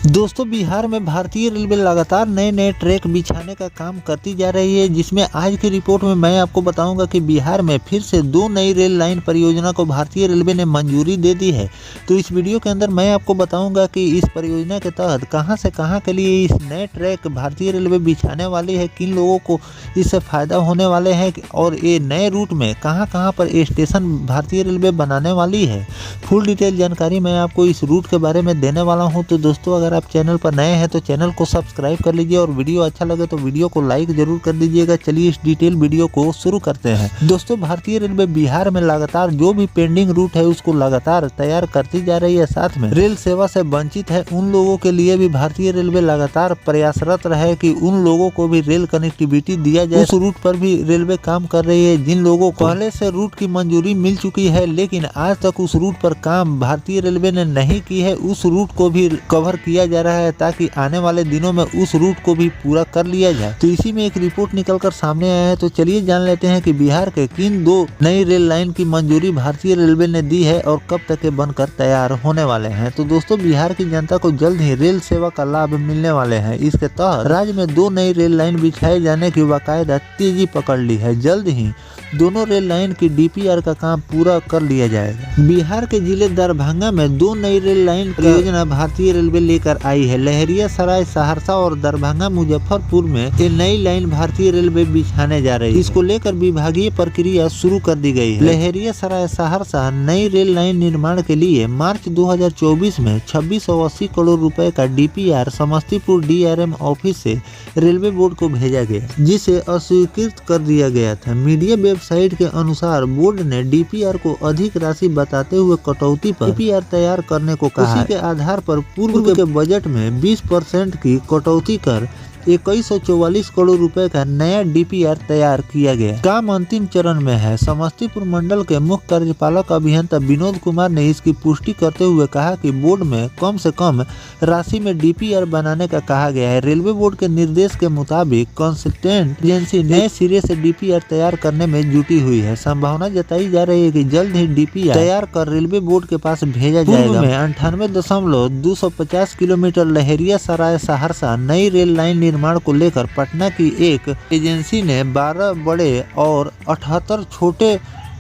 दोस्तों बिहार में भारतीय रेलवे लगातार नए नए ट्रैक बिछाने का काम करती जा रही है, जिसमें आज की रिपोर्ट में मैं आपको बताऊंगा कि बिहार में फिर से 2 नई रेल लाइन परियोजना को भारतीय रेलवे ने मंजूरी दे दी है। तो इस वीडियो के अंदर मैं आपको बताऊंगा कि इस परियोजना के तहत कहां से कहां के लिए इस नए ट्रैक भारतीय रेलवे बिछाने वाली है, किन लोगों को इससे फ़ायदा होने वाले हैं और ये नए रूट में कहां पर स्टेशन भारतीय रेलवे बनाने वाली है। फुल डिटेल जानकारी मैं आपको इस रूट के बारे में देने वाला हूँ। तो दोस्तों अगर आप चैनल पर नए हैं तो चैनल को सब्सक्राइब कर लीजिए और वीडियो अच्छा लगे तो वीडियो को लाइक जरूर कर दीजिएगा। चलिए इस डिटेल वीडियो को शुरू करते हैं। दोस्तों भारतीय रेलवे बिहार में लगातार जो भी पेंडिंग रूट है उसको लगातार तैयार करती जा रही है। साथ में रेल सेवा से वंचित है उन लोगों के लिए भी भारतीय रेलवे लगातार प्रयासरत रहे कि उन लोगों को भी रेल कनेक्टिविटी दिया जाए। उस रूट पर भी रेलवे काम कर रही है। जिन लोगों को पहले से रूट की मंजूरी मिल चुकी है लेकिन आज तक उस रूट पर काम भारतीय रेलवे ने नहीं की है, उस रूट को भी कवर किया जा रहा है ताकि आने वाले दिनों में उस रूट को भी पूरा कर लिया जाए। तो इसी में एक रिपोर्ट निकलकर सामने आया है। तो चलिए जान लेते हैं कि बिहार के किन 2 नई रेल लाइन की मंजूरी भारतीय रेलवे ने दी है और कब तक ये बनकर तैयार होने वाले हैं। तो दोस्तों बिहार की जनता को जल्द ही रेल सेवा का लाभ मिलने वाले हैं। इसके तहत राज्य में 2 नई रेल लाइन बिछाए जाने की बाकायदा तेजी पकड़ ली है। जल्द ही दोनों रेल लाइन की डीपीआर का काम पूरा कर लिया जाएगा। बिहार के जिले दरभंगा में 2 नई रेल लाइन परियोजना भारतीय रेलवे लेकर आई है। लहरियासराय सहरसा और दरभंगा मुजफ्फरपुर में ये नई लाइन भारतीय रेलवे बिछाने जा रही है। इसको लेकर विभागीय प्रक्रिया शुरू कर दी गई है। लहरियासराय सहरसा नई रेल लाइन निर्माण के लिए मार्च 2024 में 2680 करोड़ रुपए का डीपीआर समस्तीपुर डीआरएम ऑफिस से रेलवे बोर्ड को भेजा गया, जिसे अस्वीकृत कर दिया गया था। मीडिया वेबसाइट के अनुसार बोर्ड ने डीपीआर को अधिक राशि बताते हुए कटौती पर डीपीआर तैयार करने को कहा। उसी के आधार पर पूर्व के बजट में 20% की कटौती कर 2144 करोड़ रुपए का नया डीपीआर तैयार किया गया। काम अंतिम चरण में है। समस्तीपुर मंडल के मुख्य कार्यपालक अभियंता विनोद कुमार ने इसकी पुष्टि करते हुए कहा कि बोर्ड में कम से कम राशि में डीपीआर बनाने का कहा गया है। रेलवे बोर्ड के निर्देश के मुताबिक कंसल्टेंट एजेंसी नए सिरे से डीपीआर तैयार करने में जुटी हुई है। संभावना जताई जा रही है कि जल्द ही डीपीआर तैयार कर रेलवे बोर्ड के पास भेजा जाएगा। 98.250 किलोमीटर लहरियासराय सहरसा नई रेल लाइन निर्माण को लेकर पटना की एक एजेंसी ने 12 बड़े और 78 छोटे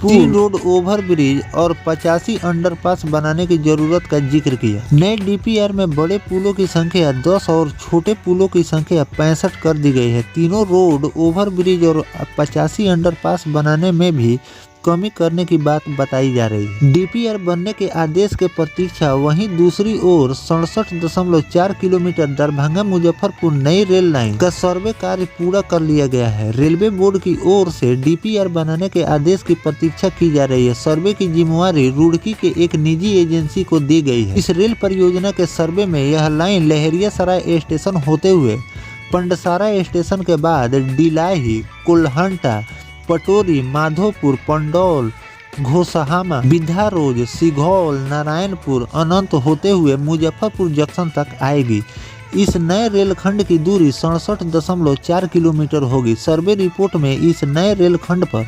3 रोड ओवर ब्रिज और 85 अंडरपास बनाने की जरूरत का जिक्र किया। नए डीपीआर में बड़े पुलों की संख्या 10 और छोटे पुलों की संख्या 65 कर दी गई है। तीनों रोड ओवर ब्रिज और 85 अंडरपास बनाने में भी कमी करने की बात बताई जा रही है। डीपीआर बनने के आदेश के प्रतीक्षा। वहीं दूसरी ओर 67.4 किलोमीटर दरभंगा मुजफ्फरपुर नई रेल लाइन का सर्वे कार्य पूरा कर लिया गया है। रेलवे बोर्ड की ओर से डीपीआर बनाने के आदेश की प्रतीक्षा की जा रही है। सर्वे की जिम्मेवारी रुड़की के एक निजी एजेंसी को दी गई है। इस रेल परियोजना के सर्वे में यह लाइन लहरियासराय स्टेशन होते हुए पंडसारा स्टेशन के बाद डिलाही, कोल्हंटा, पटोरी, माधोपुर, पंडौल, घोसहामा, बिद्धारोज, सिघौल, नारायणपुर, अनंत होते हुए मुजफ्फरपुर जंक्शन तक आएगी। इस नए रेलखंड की दूरी 67.4 किलोमीटर होगी। सर्वे रिपोर्ट में इस नए रेलखंड पर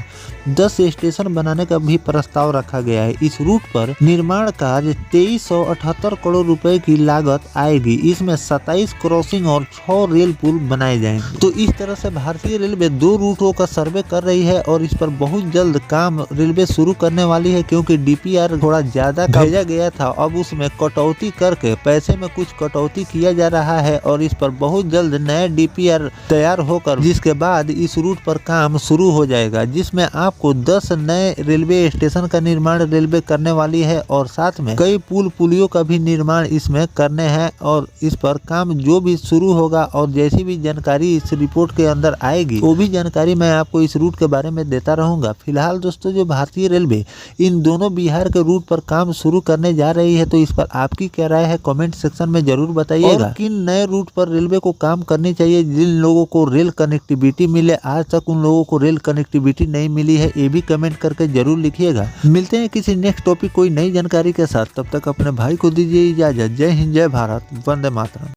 10 स्टेशन बनाने का भी प्रस्ताव रखा गया है। इस रूट पर निर्माण कार्य 2378 करोड़ रुपए की लागत आएगी। इसमें 27 क्रॉसिंग और 6 रेल पुल बनाए जाएंगे। तो इस तरह से भारतीय रेलवे 2 रूटों का सर्वे कर रही है और इस पर बहुत जल्द काम रेलवे शुरू करने वाली है, क्योंकि डीपीआर थोड़ा ज्यादा भेजा गया था। अब उसमें कटौती करके पैसे में कुछ कटौती किया जा रहा है और इस पर बहुत जल्द नया डीपीआर तैयार होकर जिसके बाद इस रूट पर काम शुरू हो जाएगा, जिसमें आपको 10 नए रेलवे स्टेशन का निर्माण रेलवे करने वाली है और साथ में कई पुल पुलियों का भी निर्माण इसमें करने हैं। और इस पर काम जो भी शुरू होगा और जैसी भी जानकारी इस रिपोर्ट के अंदर आएगी वो भी जानकारी मैं आपको इस रूट के बारे में देता रहूंगा। फिलहाल दोस्तों जो भारतीय रेलवे इन दोनों बिहार के रूट पर काम शुरू करने जा रही है, तो इस पर आपकी क्या राय है कमेंट सेक्शन में जरूर बताइएगा। किन नए रूट पर रेलवे को काम करनी चाहिए जिन लोगों को रेल कनेक्टिविटी मिले, आज तक उन लोगों को रेल कनेक्टिविटी नहीं मिली है, ये भी कमेंट करके जरूर लिखिएगा। मिलते हैं किसी नेक्स्ट टॉपिक कोई नई जानकारी के साथ। तब तक अपने भाई को दीजिए इजाजत। जय हिंद, जय भारत, वंदे मातरम।